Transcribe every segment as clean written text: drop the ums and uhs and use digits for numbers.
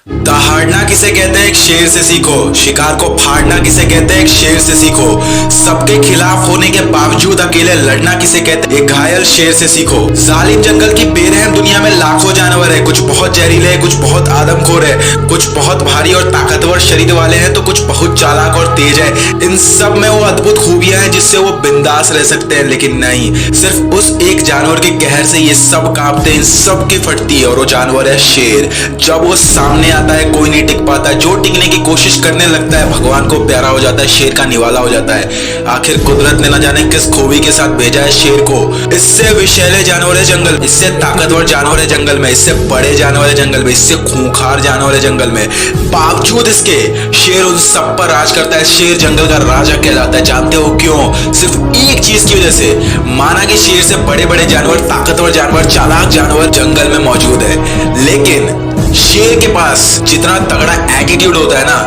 दहाड़ना किसे कहते हैं, एक शेर से सीखो। शिकार को फाड़ना किसे कहते हैं, एक शेर से सीखो। सबके खिलाफ होने के बावजूद अकेले लड़ना किसे कहते हैं, एक घायल शेर से सीखो। जालिम जंगल की बेरहम दुनिया में लाखों जानवर है, कुछ बहुत जहरीले हैं, कुछ बहुत आदमखोर है, कुछ बहुत भारी और ताकतवर शरीर वाले हैं तो कुछ बहुत चालाक और तेज है। इन सब में वो अद्भुत खूबियां हैं जिससे वो बिंदास रह सकते हैं, लेकिन नहीं, सिर्फ उस एक जानवर के कहर से ये सब कांपते हैं, इन सब की फटती है, और वो जानवर है शेर। जब वो सामने आता है कोई नहीं टिक पाता, जो टिकने की कोशिश करने लगता है भगवान को प्यारा हो जाता है, शेर का निवाला हो जाता है। आखिर कुदरत ने न जाने किस खूबी के साथ भेजा है शेर को। इससे विषैले जानवर है जंगल, इससे ताकतवर जानवर है जंगल में, इससे बड़े जानवर है जंगल में, इससे खूंखार जानवर है जंगल में, बावजूद इसके शेर उन सब पर राज करता है। शेर जंगल का राजा कहलाता है। जानते हो क्यों? सिर्फ एक चीज की वजह से। माना कि शेर से बड़े बड़े जानवर, ताकतवर जानवर, चालाक जानवर जंगल में मौजूद है, लेकिन शेर के पास जितना तगड़ा एटीट्यूड होता है ना,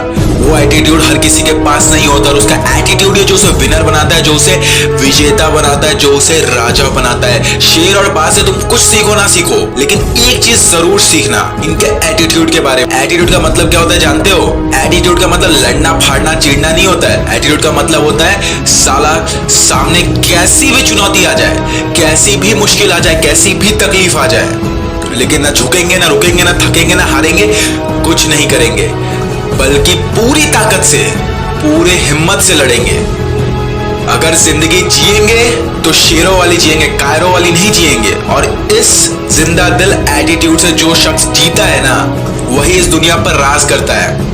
वो एटीट्यूड हर किसी के पास नहीं होता। और उसका एटीट्यूड है जो उसे विनर बनाता है, जो उसे विजेता बनाता है, जो उसे राजा बनाता है। शेर और बाघ से तुम कुछ सीखो ना सीखो, लेकिन एक चीज जरूर सीखना इनके एटीट्यूड के बारे में। एटीट्यूड का मतलब क्या होता है जानते हो? एटीट्यूड का मतलब लड़ना फाड़ना चीड़ना नहीं होता है। एटीट्यूड का मतलब होता है साला सामने कैसी भी चुनौती आ जाए, कैसी भी मुश्किल आ जाए, कैसी भी तकलीफ आ जाए, लेकिन ना झुकेंगे, ना रुकेंगे, ना थकेंगे, ना हारेंगे, कुछ नहीं करेंगे, बल्कि पूरी ताकत से, पूरे हिम्मत से लड़ेंगे। अगर जिंदगी जिएंगे तो शेरों वाली जिएंगे, कायरों वाली नहीं जिएंगे। और इस जिंदा दिल एटीट्यूड से जो शख्स जीता है ना, वही इस दुनिया पर राज करता है।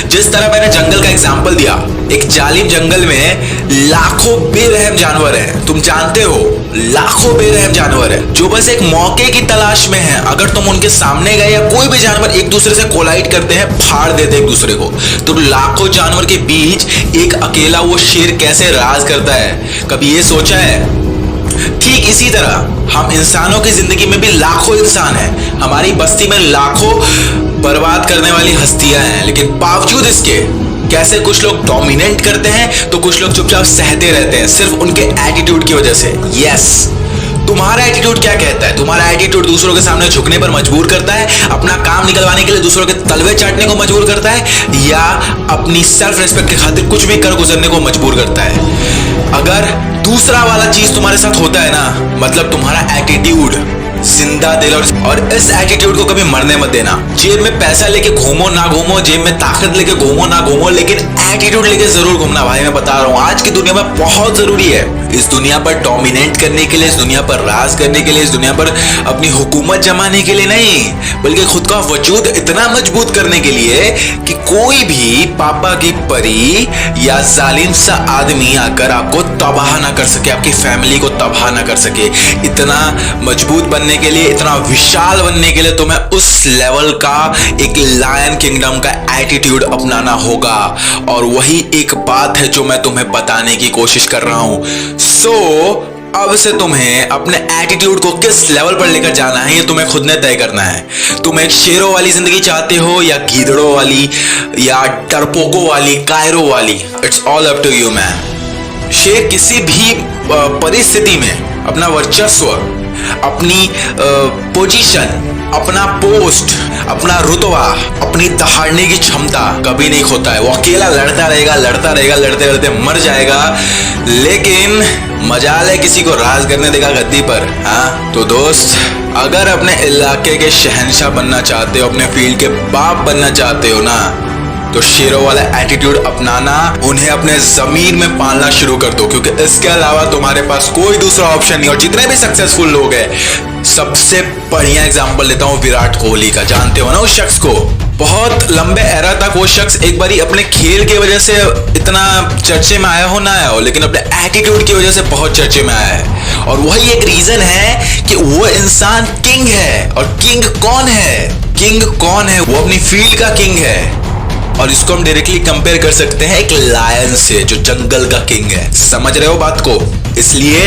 जिस तरह मैंने जंगल का एग्जाम्पल दिया, एक जालिम जंगल में लाखों बेरहम जानवर हैं। तुम जानते हो, लाखों बेरहम जानवर हैं जो बस एक मौके की तलाश में हैं। अगर तुम उनके सामने गए या कोई भी जानवर एक दूसरे से कोलाइड करते हैं, फाड़ देते एक दूसरे को, तो लाखों जानवर के बीच एक अकेला वो शेर कैसे राज करता है, कभी ये सोचा है? ठीक इसी तरह हम इंसानों की जिंदगी में भी लाखों इंसान हैं। हमारी बस्ती में लाखों बर्बाद करने वाली हस्तियां हैं, लेकिन बावजूद इसके कैसे कुछ लोग डोमिनेट करते हैं तो कुछ लोग चुपचाप सहते रहते हैं, सिर्फ उनके एटीट्यूड की वजह से। यस, तुम्हारा एटीट्यूड क्या कहता है? तुम्हारा एटीट्यूड दूसरों के सामने झुकने पर मजबूर करता है, अपना काम निकलवाने के लिए दूसरों के तलवे चाटने को मजबूर करता है, या अपनी सेल्फ रिस्पेक्ट के खातिर कुछ भी कर गुजरने को मजबूर करता है? अगर दूसरा वाला चीज तुम्हारे साथ होता है ना, मतलब तुम्हारा एटीट्यूड जिंदा दिल, और इस एटीट्यूड को कभी मरने मत देना। जेब में पैसा लेके घूमो ना घूमो, जेब में ताकत लेके घूमो ना घूमो, लेकिन एटीट्यूड लेके जरूर घूमना भाई। मैं बता रहा हूँ, आज की दुनिया में बहुत जरूरी है। इस दुनिया पर डोमिनेट करने के लिए, इस दुनिया पर राज करने के लिए, इस दुनिया पर अपनी हुकूमत जमाने के लिए नहीं, बल्कि खुद का वजूद इतना मजबूत करने के लिए कि कोई भी पापा की परी या जालिम सा आदमी आकर आपको तबाह ना कर सके, आपकी फैमिली को तबाह ना कर सके। इतना मजबूत बनने के लिए, इतना विशाल बनने के लिए तुम्हें उस लेवल का एक लायन किंगडम का एटीट्यूड अपनाना होगा। और वही एक बात है जो मैं तुम्हें बताने की कोशिश कर रहा हूं। अब से तुम्हें अपने एटीट्यूड को किस लेवल पर लेकर जाना है, ये तुम्हें खुद ने तय करना है। तुम एक शेरों वाली जिंदगी चाहते हो, या गीदड़ों वाली, या डरपोकों वाली, कायरों वाली? It's all up to you man. शेर किसी भी परिस्थिति में अपना वर्चस्व, अपनी पोजीशन, अपना पोस्ट, अपना रुतबा, अपनी दहाड़ने की क्षमता कभी नहीं खोता है। वो अकेला लड़ता रहेगा, लड़ता रहेगा, लड़ते लड़ते मर जाएगा, लेकिन मजाल है किसी को राज करने देगा गद्दी पर। हाँ तो दोस्त, अगर अपने इलाके के शहंशाह बनना चाहते हो, अपने फील्ड के बाप बनना चाहते हो ना, तो शेरों वाला एटीट्यूड अपनाना, उन्हें अपने जमीन में पालना शुरू कर दो, क्योंकि इसके अलावा तुम्हारे पास कोई दूसरा ऑप्शन नहीं। और जितने भी सक्सेसफुल लोग हैं, सबसे बढ़िया एग्जांपल लेता हूं विराट कोहली का। जानते हो ना उस शख्स को? बहुत लंबे एरा तक वो शख्स एक बारी अपने खेल की वजह से इतना चर्चे में आया हो ना आया हो, लेकिन अपने एटीट्यूड की वजह से बहुत चर्चे में आया है। और वही एक रीजन है कि वो इंसान किंग है। और किंग कौन है? किंग कौन है? वो अपनी फील्ड का किंग है। और इसको हम डायरेक्टली कंपेयर कर सकते हैं एक लायन से, जो जंगल का किंग है। समझ रहे हो बात को? इसलिए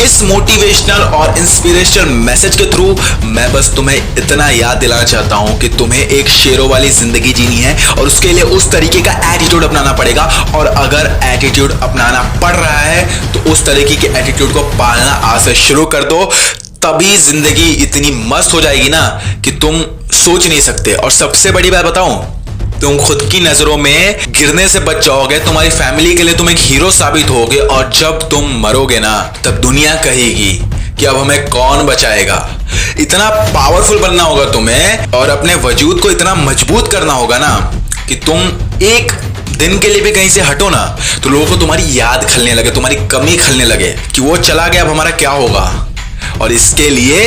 इस मोटिवेशनल और इंस्पिरेशनल मैसेज के थ्रू मैं बस तुम्हें इतना याद दिलाना चाहता हूं कि तुम्हें एक शेरों वाली जिंदगी जीनी है, और उसके लिए उस तरीके का एटीट्यूड अपनाना पड़ेगा। और अगर एटीट्यूड अपनाना पड़ रहा है तो उस तरीके के एटीट्यूड को पालना आज से शुरू कर दो। तभी जिंदगी इतनी मस्त हो जाएगी ना कि तुम सोच नहीं सकते। और सबसे बड़ी बात बताऊं, तुम खुद की नजरों में गिरने से बच जाओगे, तुम्हारी फैमिली के लिए तुम एक हीरो साबित होगे, और जब तुम मरोगे ना तब दुनिया कहेगी कि अब हमें कौन बचाएगा। इतना पावरफुल बनना होगा तुम्हें, और अपने वजूद को इतना मजबूत करना होगा ना कि तुम एक दिन के लिए भी कहीं से हटो ना तो लोगों को तुम्हारी याद खलने लगे, तुम्हारी कमी खलने लगे कि वो चला गया, अब हमारा क्या होगा। और इसके लिए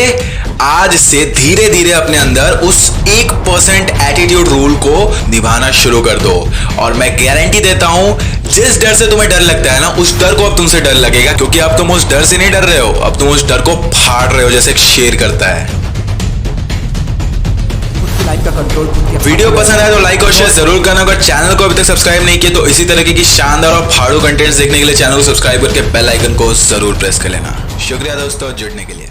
आज से धीरे धीरे अपने अंदर उस 1% एटीट्यूड रूल को निभाना शुरू कर दो। और मैं गारंटी देता हूं, जिस डर से तुम्हें डर लगता है ना, उस डर को अब तुमसे डर लगेगा, क्योंकि अब तुम उस डर से नहीं डर रहे हो, अब तुम उस डर को फाड़ रहे हो जैसे एक शेर करता है। वीडियो पसंद आए तो लाइक और शेयर जरूर करना। अगर चैनल को अभी तक सब्सक्राइब नहीं किया तो इसी तरीके की शानदार और फाड़ू कंटेंट्स देखने के लिए चैनल को सब्सक्राइब करके बेल आइकन को जरूर प्रेस कर लेना। शुक्रिया दोस्तों जुड़ने के लिए।